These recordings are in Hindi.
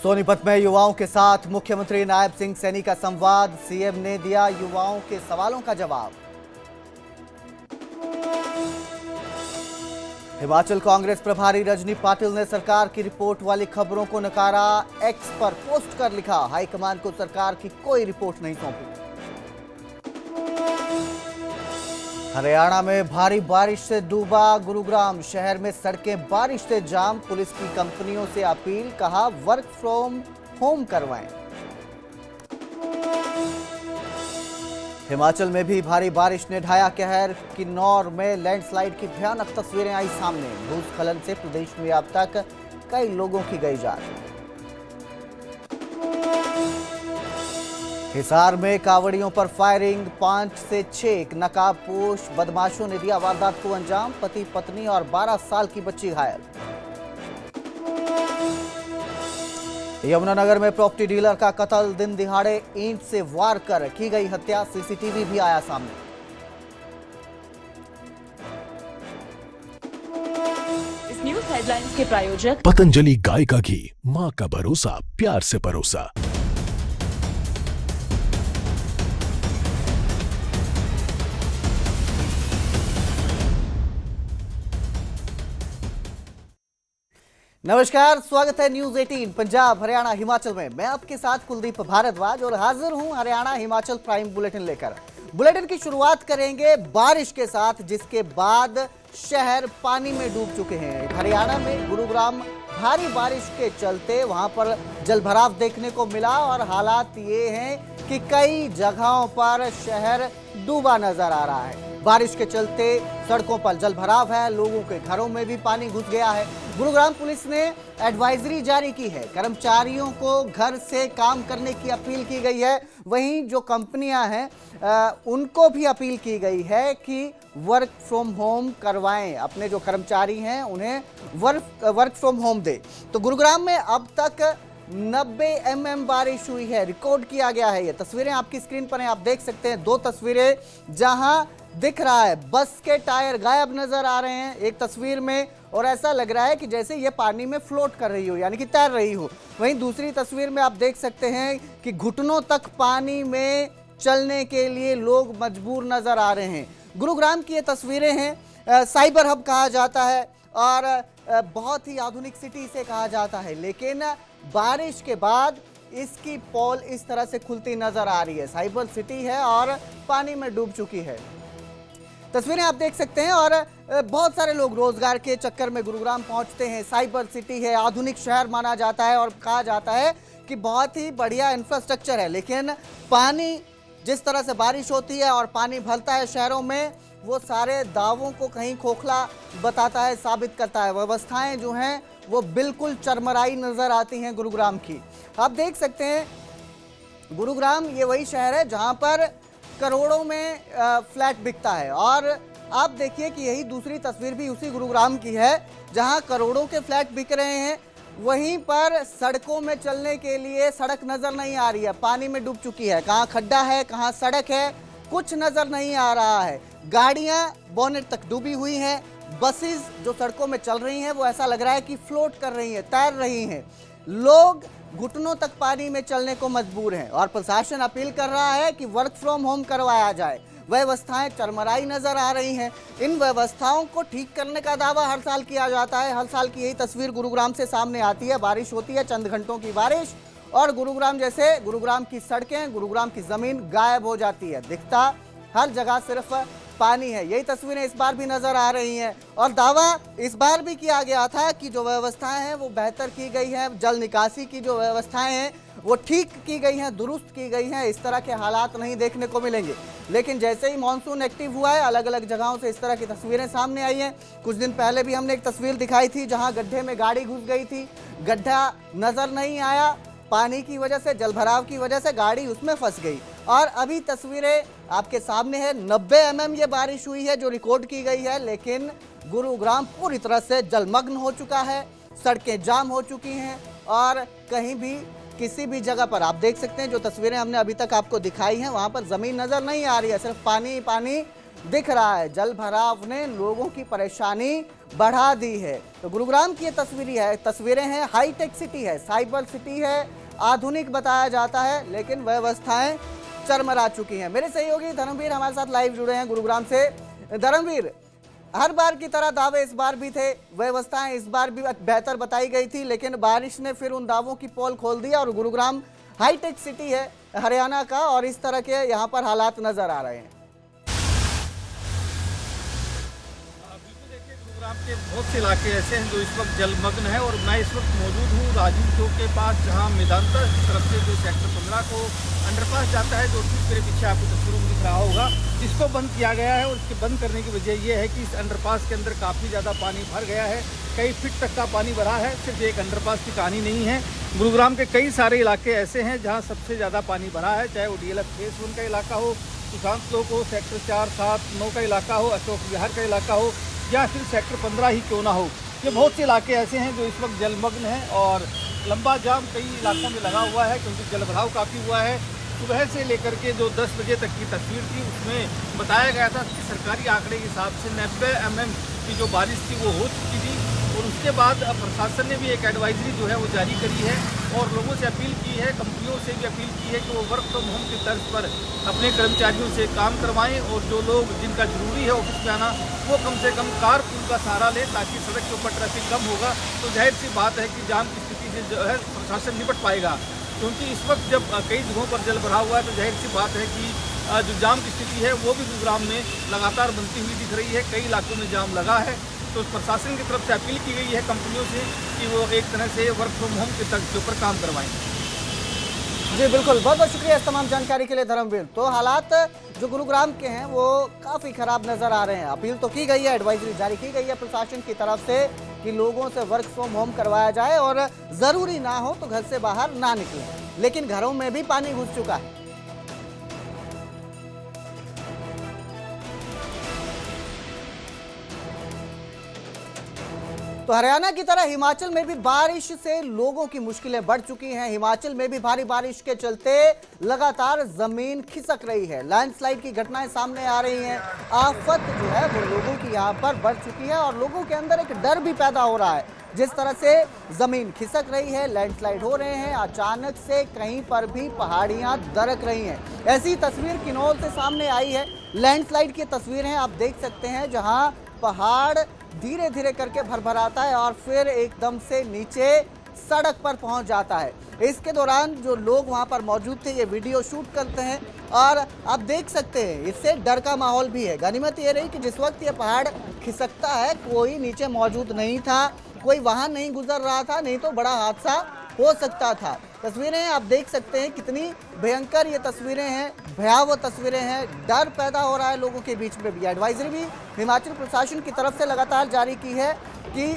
सोनीपत में युवाओं के साथ मुख्यमंत्री नायब सिंह सैनी का संवाद। सीएम ने दिया युवाओं के सवालों का जवाब। हिमाचल कांग्रेस प्रभारी रजनी पाटिल ने सरकार की रिपोर्ट वाली खबरों को नकारा। एक्स पर पोस्ट कर लिखा, हाईकमान को सरकार की कोई रिपोर्ट नहीं सौंपी। हरियाणा में भारी बारिश से डूबा गुरुग्राम, शहर में सड़कें बारिश से जाम। पुलिस की कंपनियों से अपील, कहा वर्क फ्रॉम होम करवाएं। हिमाचल में भी भारी बारिश ने ढाया कहर, किन्नौर में लैंडस्लाइड की भयानक तस्वीरें आई सामने। भूस्खलन से प्रदेश में अब तक कई लोगों की गई जान। हिसार में कावड़ियों पर फायरिंग, 5 से 6 नकाबपोश बदमाशों ने दिया वारदात को अंजाम। पति पत्नी और 12 साल की बच्ची घायल। यमुनानगर में प्रॉपर्टी डीलर का कत्ल, दिन दिहाड़े ईंट से वार कर की गई हत्या। सीसीटीवी भी आया सामने। इस न्यूज हेडलाइंस के प्रायोजक पतंजलि गाय का घी, माँ का भरोसा, प्यार से परोसा। नमस्कार, स्वागत है न्यूज 18 पंजाब हरियाणा हिमाचल में। मैं आपके साथ कुलदीप भारद्वाज और हाजिर हूं हरियाणा हिमाचल प्राइम बुलेटिन लेकर। बुलेटिन की शुरुआत करेंगे बारिश के साथ, जिसके बाद शहर पानी में डूब चुके हैं। हरियाणा में गुरुग्राम भारी बारिश के चलते वहां पर जलभराव देखने को मिला और हालात ये हैं कि कई जगहों पर शहर डूबा नजर आ रहा है। बारिश के चलते सड़कों पर जलभराव है, लोगों के घरों में भी पानी घुस गया है। गुरुग्राम पुलिस ने एडवाइजरी जारी की है, कर्मचारियों को घर से काम करने की अपील की गई है। वहीं जो कंपनियां हैं उनको भी अपील की गई है कि वर्क फ्रॉम होम करवाएं, अपने जो कर्मचारी हैं उन्हें वर्क फ्रॉम होम दे। तो गुरुग्राम में अब तक 90 mm बारिश हुई है, रिकॉर्ड किया गया है। ये तस्वीरें आपकी स्क्रीन पर हैं, आप देख सकते हैं। 2 तस्वीरें जहां दिख रहा है बस के टायर गायब नजर आ रहे हैं एक तस्वीर में, और ऐसा लग रहा है कि जैसे ये पानी में फ्लोट कर रही हो, यानी कि तैर रही हो। वहीं दूसरी तस्वीर में आप देख सकते हैं कि घुटनों तक पानी में चलने के लिए लोग मजबूर नजर आ रहे हैं। गुरुग्राम की ये तस्वीरें हैं। साइबर हब कहा जाता है और बहुत ही आधुनिक सिटी से कहा जाता है, लेकिन बारिश के बाद इसकी पोल इस तरह से खुलती नजर आ रही है। साइबर सिटी है और पानी में डूब चुकी है। तस्वीरें आप देख सकते हैं और बहुत सारे लोग रोजगार के चक्कर में गुरुग्राम पहुंचते हैं। साइबर सिटी है, आधुनिक शहर माना जाता है और कहा जाता है कि बहुत ही बढ़िया इंफ्रास्ट्रक्चर है, लेकिन पानी जिस तरह से बारिश होती है और पानी भरता है शहरों में, वो सारे दावों को कहीं खोखला बताता है, साबित करता है। व्यवस्थाएं जो हैं वो बिल्कुल चरमराई नजर आती हैं गुरुग्राम की। आप देख सकते हैं गुरुग्राम ये वही शहर है जहां पर करोड़ों में फ्लैट बिकता है, और आप देखिए कि यही दूसरी तस्वीर भी उसी गुरुग्राम की है जहां करोड़ों के फ्लैट बिक रहे हैं। वहीं पर सड़कों में चलने के लिए सड़क नजर नहीं आ रही है, पानी में डूब चुकी है। कहां खड्डा है, कहां सड़क है, कुछ नजर नहीं आ रहा है। गाड़ियां बोनेट तक डूबी हुई हैं। बसेस जो सड़कों में चल रही हैं वो ऐसा लग रहा है कि फ्लोट कर रही हैं, तैर रही हैं। लोग घुटनों तक पानी में चलने को मजबूर हैं और प्रशासन अपील कर रहा है कि वर्क फ्रॉम होम करवाया जाए। व्यवस्थाएं चरमराई नजर आ रही हैं। इन व्यवस्थाओं को ठीक करने का दावा हर साल किया जाता है। हर साल की यही तस्वीर गुरुग्राम से सामने आती है। बारिश होती है, चंद घंटों की बारिश, और गुरुग्राम की सड़कें, गुरुग्राम की जमीन गायब हो जाती है। दिखता हर जगह सिर्फ पानी है। यही तस्वीरें इस बार भी नजर आ रही हैं और दावा इस बार भी किया गया था कि जो व्यवस्थाएं हैं वो बेहतर की गई हैं, जल निकासी की जो व्यवस्थाएं हैं वो ठीक की गई हैं, दुरुस्त की गई हैं। इस तरह के हालात नहीं देखने को मिलेंगे। लेकिन जैसे ही मानसून एक्टिव हुआ है, अलग अलग जगहों से इस तरह की तस्वीरें सामने आई हैं। कुछ दिन पहले भी हमने एक तस्वीर दिखाई थी जहां गड्ढे में गाड़ी घुस गई थी, गड्ढा नजर नहीं आया, पानी की वजह से, जलभराव की वजह से गाड़ी उसमें फंस गई। और अभी तस्वीरें आपके सामने है। 90 mm ये बारिश हुई है जो रिकॉर्ड की गई है, लेकिन गुरुग्राम पूरी तरह से जलमग्न हो चुका है। सड़कें जाम हो चुकी हैं और कहीं भी किसी भी जगह पर आप देख सकते हैं जो तस्वीरें हमने अभी तक आपको दिखाई हैं वहां पर जमीन नजर नहीं आ रही है, सिर्फ पानी पानी दिख रहा है। जल भराव ने लोगों की परेशानी बढ़ा दी है। तो गुरुग्राम की ये तस्वीरें हैं, हाईटेक सिटी है, साइबर सिटी है, आधुनिक बताया जाता है, लेकिन व्यवस्थाएं चरमरा चुकी हैं। मेरे सहयोगी धर्मवीर हमारे साथ लाइव जुड़े हैं गुरुग्राम से। धर्मवीर, हर बार की तरह दावे इस बार भी थे, व्यवस्थाएं इस बार भी बेहतर बताई गई थी, लेकिन बारिश ने फिर उन दावों की पोल खोल दिया और गुरुग्राम हाईटेक सिटी है हरियाणा का और इस तरह के यहाँ पर हालात नजर आ रहे हैं। गुरुग्राम के बहुत से इलाके ऐसे हैं जो इस वक्त जलमग्न है और मैं इस वक्त मौजूद हूँ राजीव चौक के पास, जहाँ मेदांता की तरफ से जो सेक्टर 15 को अंडरपास जाता है, जो ठीक मेरे पीछे आपको तस्वीरों में दिख रहा होगा, इसको बंद किया गया है। और इसके बंद करने की वजह यह है कि इस अंडरपास के अंदर काफ़ी ज़्यादा पानी भर गया है, कई फीट तक का पानी भरा है। सिर्फ एक अंडरपास की कहानी नहीं है, गुरुग्राम के कई सारे इलाके ऐसे हैं जहाँ सबसे ज़्यादा पानी भरा है, चाहे वो DLF फेज 1 का इलाका हो, सुशांत चौक हो, सेक्टर 4, 7, 9 का इलाका हो, अशोक विहार का इलाका हो, या फिर सेक्टर 15 ही क्यों ना हो। ये बहुत से इलाके ऐसे हैं जो इस वक्त जलमग्न हैं और लंबा जाम कई इलाकों में लगा हुआ है, क्योंकि जलभराव काफ़ी हुआ है। सुबह से लेकर के जो 10 बजे तक की तस्वीर थी उसमें बताया गया था कि सरकारी आंकड़े के हिसाब से 90 mm की जो बारिश थी वो हो चुकी थी। और उसके बाद प्रशासन ने भी एक एडवाइजरी जो है वो जारी करी है और लोगों से अपील की है, कंपनियों से भी अपील की है कि वो वर्क फ्रॉम होम की तर्ज पर अपने कर्मचारियों से काम करवाएं और जो लोग जिनका जरूरी है ऑफिस में आना वो कम से कम कारपूल का सहारा लें, ताकि सड़क के ऊपर ट्रैफिक कम होगा तो जाहिर सी बात है कि जाम की स्थिति से जो है प्रशासन निपट पाएगा। क्योंकि इस वक्त जब कई जगहों पर जल भरा हुआ है तो जाहिर सी बात है कि जो जाम की स्थिति है वो भी गुरुग्राम में लगातार बनती हुई दिख रही है, कई इलाकों में जाम लगा है। तो प्रशासन की तरफ से अपील की गई है कंपनियों से कि वो एक तरह से वर्क फ्रॉम होम के तर्ज के ऊपर काम करवाएं। जी बिल्कुल, बहुत बहुत शुक्रिया इस तमाम जानकारी के लिए धर्मवीर। तो हालात जो गुरुग्राम के हैं वो काफ़ी खराब नज़र आ रहे हैं। अपील तो की गई है, एडवाइजरी जारी की गई है प्रशासन की तरफ से कि लोगों से वर्क फ्रॉम होम करवाया जाए और ज़रूरी ना हो तो घर से बाहर ना निकलें, लेकिन घरों में भी पानी घुस चुका है। तो हरियाणा की तरह हिमाचल में भी बारिश से लोगों की मुश्किलें बढ़ चुकी हैं। हिमाचल में भी भारी बारिश के चलते लगातार जमीन खिसक रही है, लैंडस्लाइड की घटनाएं सामने आ रही हैं। आफत जो है वो लोगों की यहाँ पर बढ़ चुकी है और लोगों के अंदर एक डर भी पैदा हो रहा है। जिस तरह से जमीन खिसक रही है, लैंडस्लाइड हो रहे हैं, अचानक से कहीं पर भी पहाड़ियां दरक रही हैं। ऐसी तस्वीर किन्नौर से सामने आई है। लैंडस्लाइड की तस्वीरें आप देख सकते हैं, जहां पहाड़ धीरे धीरे करके भरभराता है और फिर एकदम से नीचे सड़क पर पहुंच जाता है। इसके दौरान जो लोग वहां पर मौजूद थे ये वीडियो शूट करते हैं और आप देख सकते हैं इससे डर का माहौल भी है। गनीमत ये रही कि जिस वक्त ये पहाड़ खिसकता है कोई नीचे मौजूद नहीं था, कोई वाहन नहीं गुजर रहा था, नहीं तो बड़ा हादसा हो सकता था। तस्वीरें आप देख सकते हैं कितनी भयंकर ये तस्वीरें हैं, भयावह तस्वीरें हैं। डर पैदा हो रहा है लोगों के बीच में भी। एडवाइजरी भी हिमाचल प्रशासन की तरफ से लगातार जारी की है कि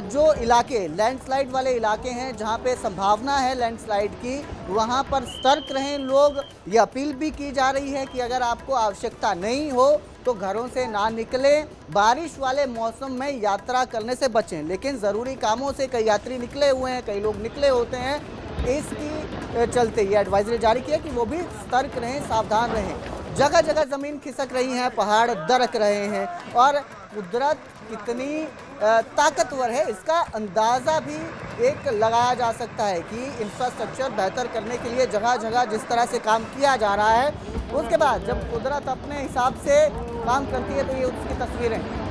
जो इलाके लैंडस्लाइड वाले इलाके हैं जहां पे संभावना है लैंडस्लाइड की, वहां पर सतर्क रहें लोग। ये अपील भी की जा रही है कि अगर आपको आवश्यकता नहीं हो तो घरों से ना निकलें। बारिश वाले मौसम में यात्रा करने से बचें, लेकिन ज़रूरी कामों से कई यात्री निकले हुए हैं, कई लोग निकले होते हैं। इसकी चलते ये एडवाइजरी जारी की है कि वो भी सतर्क रहें, सावधान रहें। जगह जगह ज़मीन खिसक रही है, पहाड़ दरक रहे हैं और कुदरत कितनी ताकतवर है इसका अंदाज़ा भी एक लगाया जा सकता है कि इंफ्रास्ट्रक्चर बेहतर करने के लिए जगह जगह जिस तरह से काम किया जा रहा है, उसके बाद जब कुदरत अपने हिसाब से काम करती है तो ये उसकी तस्वीरें।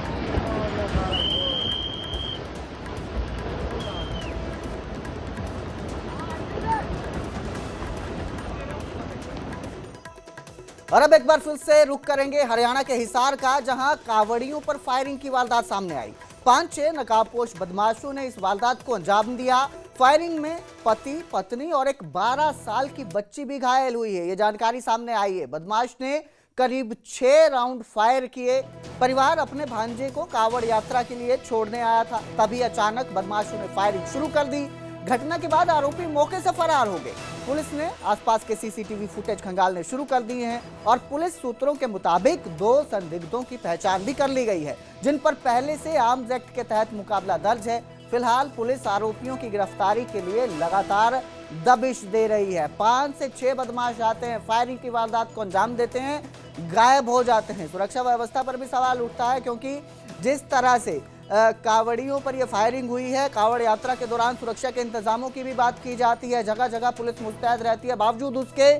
और अब एक बार फिर से रुख करेंगे हरियाणा के हिसार का, जहां कावड़ियों पर फायरिंग की वारदात सामने आई। 5-6 नकाबपोश बदमाशों ने इस वारदात को अंजाम दिया। फायरिंग में पति, पत्नी और एक 12 साल की बच्ची भी घायल हुई है, ये जानकारी सामने आई है। बदमाश ने करीब 6 राउंड फायर किए। परिवार अपने भांजे को कावड़ यात्रा के लिए छोड़ने आया था, तभी अचानक बदमाशों ने फायरिंग शुरू कर दी। घटना के बाद आरोपी मौके से फरार हो गए। पुलिस ने आसपास के सीसीटीवी फुटेज खंगालने शुरू कर दिए हैं और पुलिस सूत्रों के मुताबिक 2 संदिग्धों की पहचान भी कर ली गई है, जिन पर पहले से आर्म्स एक्ट के तहत मुकाबला दर्ज है। फिलहाल पुलिस आरोपियों की गिरफ्तारी के लिए लगातार दबिश दे रही है। 5 से 6 बदमाश आते हैं, फायरिंग की वारदात को अंजाम देते हैं, गायब हो जाते हैं। सुरक्षा व्यवस्था पर भी सवाल उठता है, क्योंकि जिस तरह से कावड़ियों पर यह फायरिंग हुई है। कावड़ यात्रा के दौरान सुरक्षा के इंतजामों की भी बात की जाती है। जगह जगह पुलिस मुस्तैद रहती है, बावजूद उसके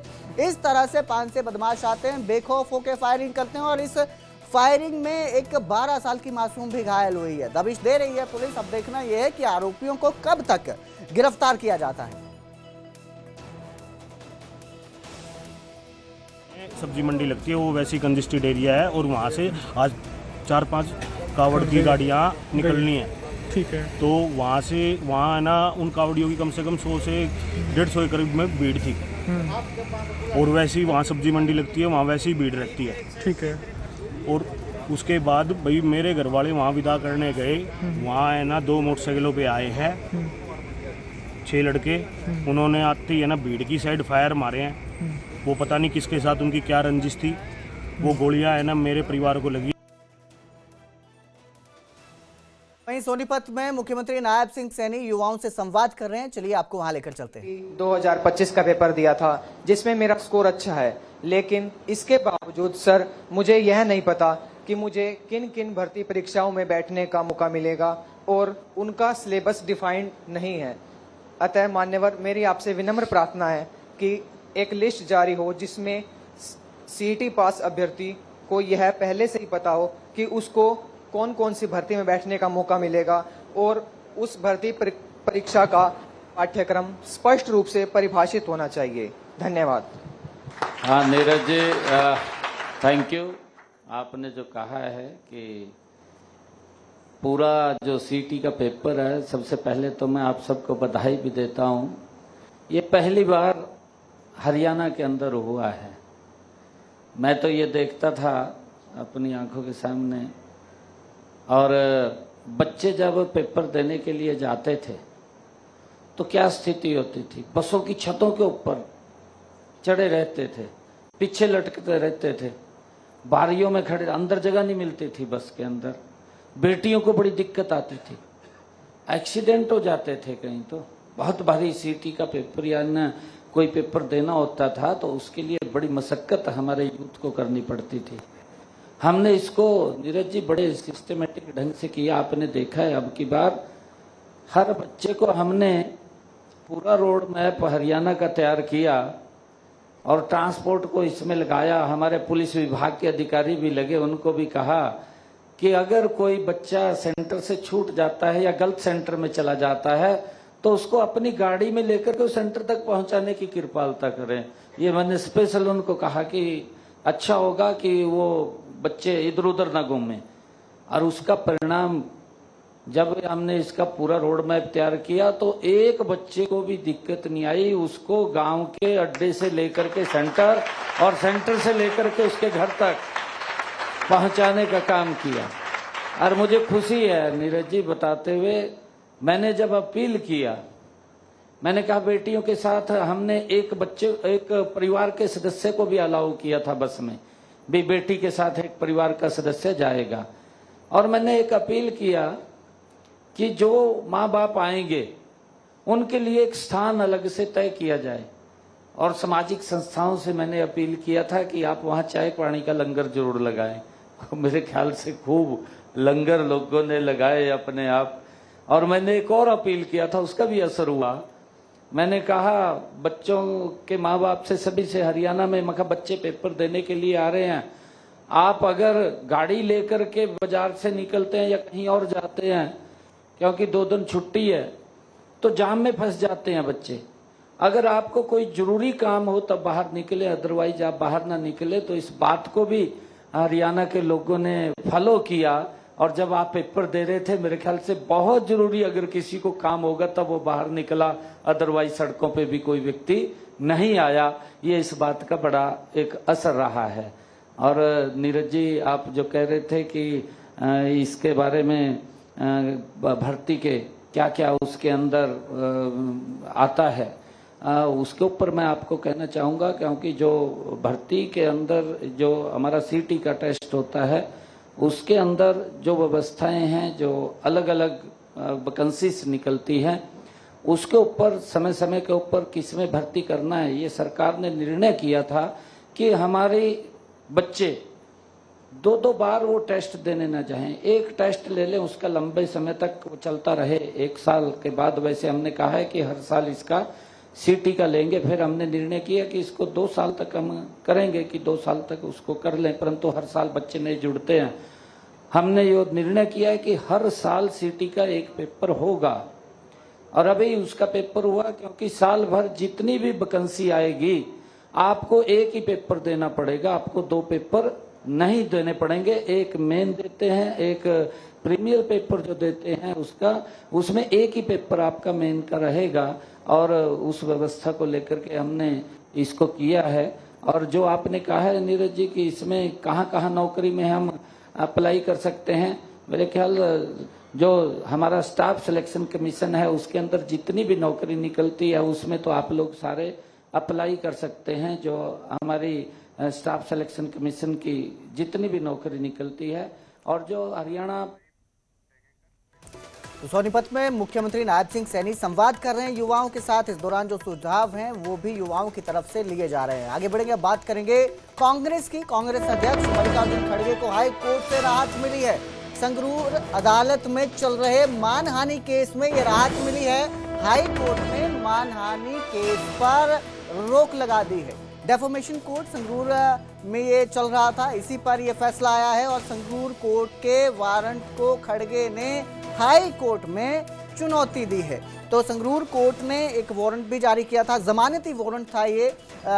इस तरह से 5 से बदमाश आते हैं, बेखौफ होकर फायरिंग करते हैं और इस फायरिंग में एक 12 साल की मासूम भी घायल हुई है। दबिश दे रही है पुलिस। अब देखना यह है कि आरोपियों को कब तक गिरफ्तार किया जाता है। सब्जी मंडी लगती है, वो वैसी कंजेस्टेड एरिया है और वहाँ से आज 4-5 कावड़ की गाड़ियाँ निकलनी है। ठीक है। तो वहाँ है ना, उन कावड़ियों की कम से कम 100 से 150 के करीब में भीड़ थी। और वैसे ही वहाँ सब्जी मंडी लगती है, वहाँ वैसे ही भीड़ रहती है। ठीक है। और उसके बाद भाई मेरे घर वाले वहाँ विदा करने गए, वहाँ है ना 2 मोटरसाइकिलों पे आए हैं 6 लड़के। उन्होंने आते ही है ना भीड़ की साइड फायर मारे हैं। वो पता नहीं किसके साथ उनकी क्या रंजिश थी, वो गोलियां है ना मेरे परिवार को लगी। वहीं सोनीपत में मुख्यमंत्री नायब सिंह सैनी युवाओं से संवाद कर रहे हैं। चलिए आपको वहां लेकर चलते हैं। 2025 का पेपर दिया था जिसमें मेरा स्कोर अच्छा है, लेकिन इसके बावजूद सर मुझे यह नहीं पता कि मुझे किन किन भर्ती परीक्षाओं में बैठने का मौका मिलेगा और उनका सिलेबस डिफाइंड नहीं है। अतः मान्यवर, मेरी आपसे विनम्र प्रार्थना है कि एक लिस्ट जारी हो जिसमें सीईटी पास अभ्यर्थी को यह पहले से ही पता हो कि उसको कौन कौन सी भर्ती में बैठने का मौका मिलेगा और उस भर्ती परीक्षा का पाठ्यक्रम स्पष्ट रूप से परिभाषित होना चाहिए। धन्यवाद। हाँ नीरज जी, थैंक यू। आपने जो कहा है कि पूरा जो सीईटी का पेपर है, सबसे पहले तो मैं आप सबको बधाई भी देता हूँ। ये पहली बार हरियाणा के अंदर हुआ है। मैं तो ये देखता था अपनी आंखों के सामने, और बच्चे जब पेपर देने के लिए जाते थे तो क्या स्थिति होती थी। बसों की छतों के ऊपर चढ़े रहते थे, पीछे लटकते रहते थे, बारियों में खड़े, अंदर जगह नहीं मिलती थी बस के अंदर। बेटियों को बड़ी दिक्कत आती थी, एक्सीडेंट हो जाते थे कहीं। तो बहुत भारी सीईटी का पेपर या न कोई पेपर देना होता था तो उसके लिए बड़ी मशक्कत हमारे यूथ को करनी पड़ती थी। हमने इसको नीरज जी बड़े सिस्टमेटिक ढंग से किया। आपने देखा है अब की बार हर बच्चे को हमने पूरा रोड मैप हरियाणा का तैयार किया और ट्रांसपोर्ट को इसमें लगाया। हमारे पुलिस विभाग के अधिकारी भी लगे, उनको भी कहा कि अगर कोई बच्चा सेंटर से छूट जाता है या गलत सेंटर में चला जाता है तो उसको अपनी गाड़ी में लेकर के उस सेंटर तक पहुंचाने की कृपालता करें। ये मैंने स्पेशल उनको कहा कि अच्छा होगा कि वो बच्चे इधर उधर ना घूमें। और उसका परिणाम जब हमने इसका पूरा रोड मैप तैयार किया तो एक बच्चे को भी दिक्कत नहीं आई। उसको गांव के अड्डे से लेकर के सेंटर और सेंटर से लेकर के उसके घर तक पहुंचाने का काम किया। और मुझे खुशी है नीरज जी बताते हुए, मैंने जब अपील किया, मैंने कहा बेटियों के साथ हमने एक परिवार के सदस्य को भी अलाउ किया था बस में भी, बेटी के साथ एक परिवार का सदस्य जाएगा। और मैंने एक अपील किया कि जो माँ बाप आएंगे उनके लिए एक स्थान अलग से तय किया जाए। और सामाजिक संस्थाओं से मैंने अपील किया था कि आप वहाँ चाय पानी का लंगर जरूर लगाएं। मेरे ख्याल से खूब लंगर लोगों ने लगाए अपने आप। और मैंने एक और अपील किया था, उसका भी असर हुआ। मैंने कहा बच्चों के माँ बाप से, सभी से हरियाणा में, मैं कहा बच्चे पेपर देने के लिए आ रहे हैं, आप अगर गाड़ी लेकर के बाजार से निकलते हैं या कहीं और जाते हैं, क्योंकि 2 दिन छुट्टी है, तो जाम में फंस जाते हैं बच्चे। अगर आपको कोई जरूरी काम हो तब बाहर निकले, अदरवाइज आप बाहर ना निकले। तो इस बात को भी हरियाणा के लोगों ने फॉलो किया। और जब आप पेपर दे रहे थे, मेरे ख्याल से बहुत जरूरी अगर किसी को काम होगा तब वो बाहर निकला, अदरवाइज सड़कों पे भी कोई व्यक्ति नहीं आया। ये इस बात का बड़ा एक असर रहा है। और नीरज जी आप जो कह रहे थे कि इसके बारे में भर्ती के क्या क्या उसके अंदर आता है, उसके ऊपर मैं आपको कहना चाहूँगा, क्योंकि जो भर्ती के अंदर जो हमारा सीईटी का टेस्ट होता है उसके अंदर जो व्यवस्थाएं हैं, जो अलग अलग वैकेंसीज निकलती हैं, उसके ऊपर समय समय के ऊपर किसमें भर्ती करना है, ये सरकार ने निर्णय किया था कि हमारे बच्चे दो बार वो टेस्ट देने ना चाहें, एक टेस्ट ले लें, उसका लंबे समय तक वो चलता रहे, 1 साल के बाद। वैसे हमने कहा है कि हर साल इसका सीटी का लेंगे, फिर हमने निर्णय किया कि इसको 2 साल तक हम करेंगे कि 2 साल तक उसको कर लें, परंतु हर साल बच्चे नहीं जुड़ते हैं। हमने ये निर्णय किया है कि हर साल सीटी का एक पेपर होगा, और अभी उसका पेपर हुआ, क्योंकि साल भर जितनी भी वैकेंसी आएगी आपको एक ही पेपर देना पड़ेगा, आपको 2 पेपर नहीं देने पड़ेंगे। एक मेन देते हैं, एक प्रीमियर पेपर जो देते हैं उसमें एक ही पेपर आपका मेन का रहेगा, और उस व्यवस्था को लेकर के हमने इसको किया है। और जो आपने कहा है नीरज जी कि इसमें कहाँ नौकरी में हम अप्लाई कर सकते हैं, मेरे ख्याल जो हमारा स्टाफ सिलेक्शन कमीशन है उसके अंदर जितनी भी नौकरी निकलती है उसमें तो आप लोग सारे अप्लाई कर सकते हैं। जो हमारी स्टाफ सिलेक्शन कमीशन की जितनी भी नौकरी निकलती है, और जो हरियाणा। तो सोनीपत में मुख्यमंत्री नायब सिंह सैनी संवाद कर रहे हैं युवाओं के साथ। इस दौरान जो सुझाव हैं वो भी युवाओं की तरफ से लिए जा रहे हैं। आगे बढ़ेंगे, बात करेंगे कांग्रेस की। कांग्रेस अध्यक्ष मल्लिकार्जुन खड़गे को हाई कोर्ट से राहत मिली है। संगरूर अदालत में चल रहे मानहानि केस में ये राहत मिली है। हाई कोर्ट ने मानहानि केस पर रोक लगा दी है। डेफोमेशन कोर्ट संगरूर में ये चल रहा था, इसी पर ये फैसला आया है, और संगरूर कोर्ट के वारंट को खड़गे ने हाई कोर्ट में चुनौती दी है। तो संगरूर कोर्ट ने एक वारंट भी जारी किया था, जमानती वारंट था ये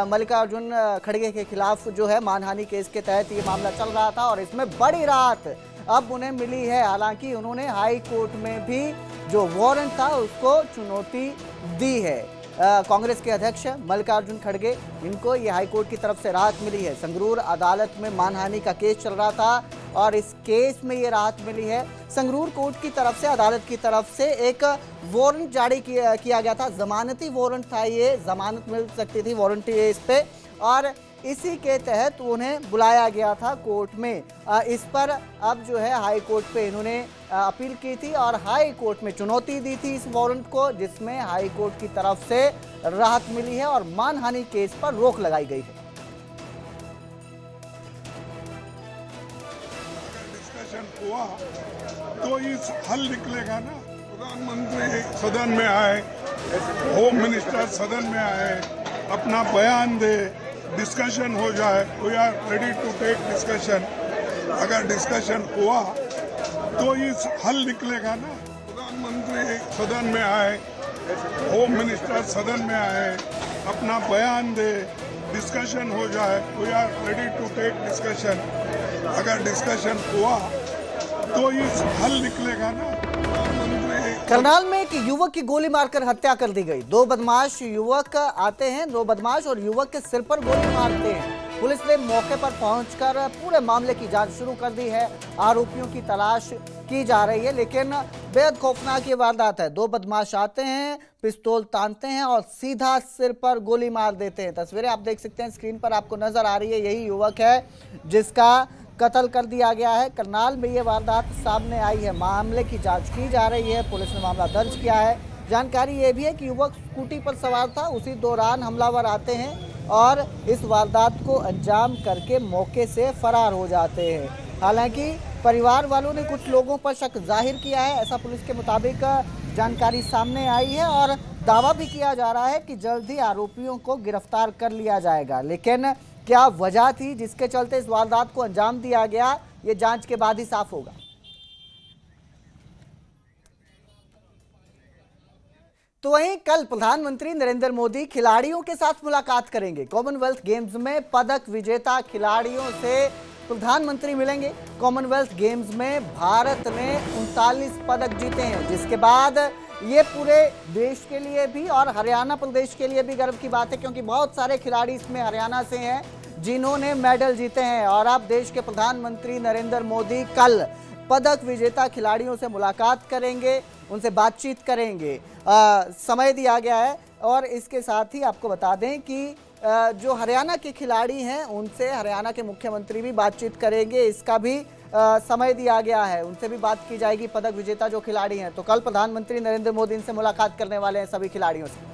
मल्लिकार्जुन खड़गे के खिलाफ जो है मानहानि केस के तहत ये मामला चल रहा था, और इसमें बड़ी राहत अब उन्हें मिली है। हालांकि उन्होंने हाई कोर्ट में भी जो वारंट था उसको चुनौती दी है। कांग्रेस के अध्यक्ष मल्लिकार्जुन खड़गे, इनको ये हाईकोर्ट की तरफ से राहत मिली है। संगरूर अदालत में मानहानि का केस चल रहा था और इस केस में ये राहत मिली है। संगरूर कोर्ट की तरफ से, अदालत की तरफ से एक वारंट जारी किया गया था, जमानती वारंट था, ये जमानत मिल सकती थी वारंट इस पे, और इसी के तहत उन्हें बुलाया गया था कोर्ट में। इस पर अब जो है हाई कोर्ट पे इन्होंने अपील की थी और हाई कोर्ट में चुनौती दी थी इस वारंट को, जिसमें हाई कोर्ट की तरफ से राहत मिली है और मानहानि केस पर रोक लगाई गई है। डिस्कशन हुआ तो इस हल निकलेगा ना। प्रधानमंत्री सदन में आए, होम मिनिस्टर सदन में आए, अपना बयान दे, डिस्कशन हो जाए। We are ready to take discussion. अगर डिस्कशन हुआ तो इस हल निकलेगा ना। प्रधानमंत्री सदन में आए, होम मिनिस्टर सदन में आए, अपना बयान दे, डिस्कशन हो जाए। We are ready to take discussion. अगर डिस्कशन हुआ तो इस हल निकलेगा ना। करनाल में एक युवक की गोली मारकर हत्या कर दी गई। 2 बदमाश युवक आते हैं, 2 बदमाश और युवक के सिर पर गोली मारते हैं। पुलिस ने मौके पर पहुंचकर पूरे मामले की जांच शुरू कर दी है। आरोपियों की तलाश की जा रही है, लेकिन बेहद खौफनाक ये वारदात है। 2 बदमाश आते हैं, पिस्तौल तानते हैं और सीधा सिर पर गोली मार देते हैं। तस्वीरें आप देख सकते हैं, स्क्रीन पर आपको नजर आ रही है, यही युवक है जिसका कत्ल कर दिया गया है। करनाल में ये वारदात सामने आई है। मामले की जांच की जा रही है, पुलिस ने मामला दर्ज किया है। जानकारी ये भी है कि युवक स्कूटी पर सवार था, उसी दौरान हमलावर आते हैं और इस वारदात को अंजाम करके मौके से फरार हो जाते हैं। हालांकि परिवार वालों ने कुछ लोगों पर शक जाहिर किया है, ऐसा पुलिस के मुताबिक जानकारी सामने आई है, और दावा भी किया जा रहा है कि जल्द ही आरोपियों को गिरफ्तार कर लिया जाएगा। लेकिन क्या वजह थी जिसके चलते इस वारदात को अंजाम दिया गया, ये जांच के बाद ही साफ होगा। तो वहीं कल प्रधानमंत्री नरेंद्र मोदी खिलाड़ियों के साथ मुलाकात करेंगे। कॉमनवेल्थ गेम्स में पदक विजेता खिलाड़ियों से प्रधानमंत्री मिलेंगे। कॉमनवेल्थ गेम्स में भारत ने 39 पदक जीते हैं, जिसके बाद ये पूरे देश के लिए भी और हरियाणा प्रदेश के लिए भी गर्व की बात है, क्योंकि बहुत सारे खिलाड़ी इसमें हरियाणा से हैं जिन्होंने मेडल जीते हैं। और अब देश के प्रधानमंत्री नरेंद्र मोदी कल पदक विजेता खिलाड़ियों से मुलाकात करेंगे, उनसे बातचीत करेंगे। समय दिया गया है, और इसके साथ ही आपको बता दें कि जो हरियाणा के खिलाड़ी हैं उनसे हरियाणा के मुख्यमंत्री भी बातचीत करेंगे, इसका भी समय दिया गया है, उनसे भी बात की जाएगी पदक विजेता जो खिलाड़ी हैं। तो कल प्रधानमंत्री नरेंद्र मोदी इनसे मुलाकात करने वाले हैं सभी खिलाड़ियों से।